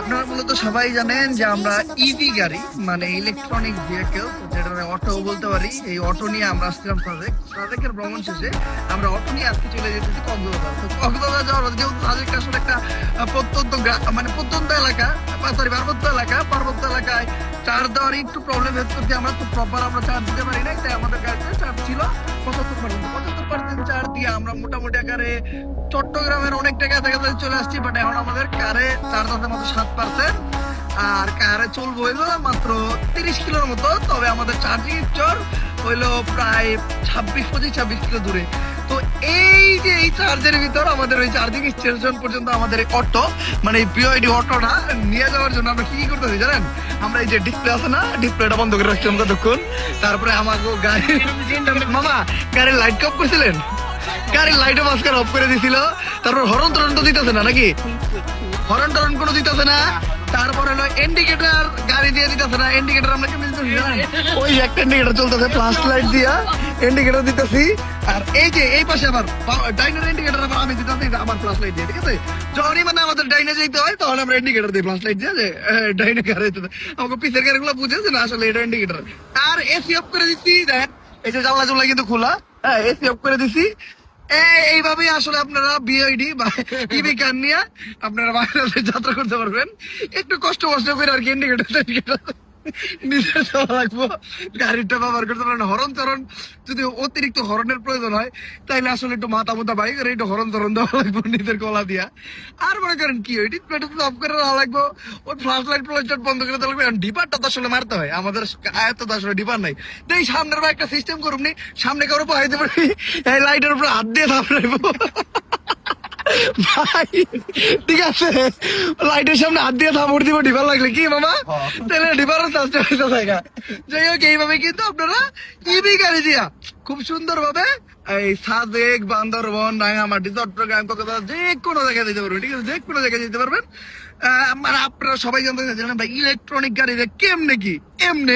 আপনারা মূলত সবাই জানেন যে আমরা ইভি গাড়ি মানে ইলেকট্রনিক ভেহিকেল, যেটা অটো বলতে পারি, এই অটো নিয়ে আমরা আসছিলাম সাজেকের ভ্রমণ শেষে আমরা অটো নিয়ে আজকে চলে যেতেছি কক্সবাজার। তো কক্সবাজার যাওয়ার যেহেতু সাজেকটা আসলে একটা প্রত্যন্ত এলাকা, সরি পার্বত্য এলাকায় চার্জ দেওয়ার একটু প্রবলেম হচ্ছে যে আমরা তো প্রপার আমরা চার্জ দিতে পারি না, তাই আমাদের গাড়িতে চার্জ ছিল 75% চার্জ দিয়ে আমরা মোটামুটি আকারে চট্টগ্রামের অনেকটা কাছাকাছি চলে আসছি। বাট এখন আমাদের কারে চার্জ আছে মাত্র 7%, আর কারে চলবো হইলো মাত্র 30 কিলোর মতো। তবে আমাদের চার্জিং স্টোর হইলো প্রায় 26 কিলো দূরে। তো এই যে এই চার্জের ভিতর আমাদের ওই চার্জিং স্টেশন পর্যন্ত আমাদের অটো মানে বিওআইডি অটোটা নিয়ে যাওয়ার জন্য আমরা কি করতেছি জানেন? আমরা এই যে ডিসপ্লে আছে না, ডিসপ্লেটা বন্ধ করে রাখছি আমরা তখন। তারপরে আমাকে মামা গাড়ির লাইট অফ করছিলেন, গাড়ির লাইটও মাঝখানে অফ করে দিছিল। তারপর হরন টরন তো দিতেছে না নাকি, হরন টরন কোনো দিতেছে না। তারপরে ইন্ডিকেটর গাড়ি দিয়ে দিতেছে না, ইন্ডিকেটর আমরা কেমন দিতেছি জানেন? ওই একটা ইন্ডিকেটর চলতেছে ফ্লাশ লাইট দিয়া ইন্ডিকেটর দিতেছি। আর এই যে এই পাশে আবার ডাইনের ইন্ডিকেটর আবার আমি দিতেছি আমার ফ্লাশ লাইট দিয়ে, ঠিক আছে? যখনই মানে আমাদের ডাইনে যেতে হয় তখন আমরা ইন্ডিকেটর দিই ফ্লাশ লাইট দিয়ে, যে ডাইনে গাড়ি আমাকে পিছের গাড়িগুলো বুঝেছে না আসলে এটা ইন্ডিকেটর। আর এসি অফ করে দিচ্ছি, দেখ এই যে জানলা কিন্তু খোলা, হ্যাঁ এসি অফ করে দিছি। এইভাবে আসলে আপনারা বিআইডি বা ইভি কার নিয়ে আপনারা বাংলাদেশে যাত্রা করতে পারবেন। একটু কষ্ট করে আর কি ইন্ডিকেটর নিজের দেওয়া লাগবো, গাড়িটা ব্যবহার করতে পারেন। হরন চরণ যদি অতিরিক্ত হরনের প্রয়োজন হয় তাইলে আসলে একটু মাথা মোটা বাইক করে একটু হরন চরণ দেওয়া লাগবো নিজের গলা দিয়া। আর মনে করেন কি ওই ডিসপ্লেটা অফ করে দেওয়া লাগবো, ওই ফ্লাশ লাইট বন্ধ করে দেওয়া লাগবে। ডিপারটা তো আসলে মারতে হয়, আমাদের আয়ত্ত তো আসলে ডিপার নাই। তো এই সামনের বা একটা সিস্টেম করুন নি, সামনে কারো পাইতে পারি এই লাইটের উপর হাত দিয়ে থামড়াইবো ভাই, ঠিক আছে? লাইটের সামনে হাত দিয়ে থামড় দিব ডিবার লাগলে কি মামা, তাহলে ডিবারও চাষটা হইতে থাকা। যাই হোক এইভাবে কিন্তু আপনারা ইভি গাড়ি দিয়া খুব সুন্দর ভাবে এই সাজেক, বান্দরবন, রাঙামাটি, চট্টগ্রাম, কক্সবাজার যে কোনো জায়গায় যেতে পারবেন, ঠিক আছে? যে কোনো জায়গায় যেতে পারবেন। মানে আপনারা সবাই জানতে চাচ্ছেন ভাই ইলেকট্রনিক গাড়ি কেমনে কি, এমনি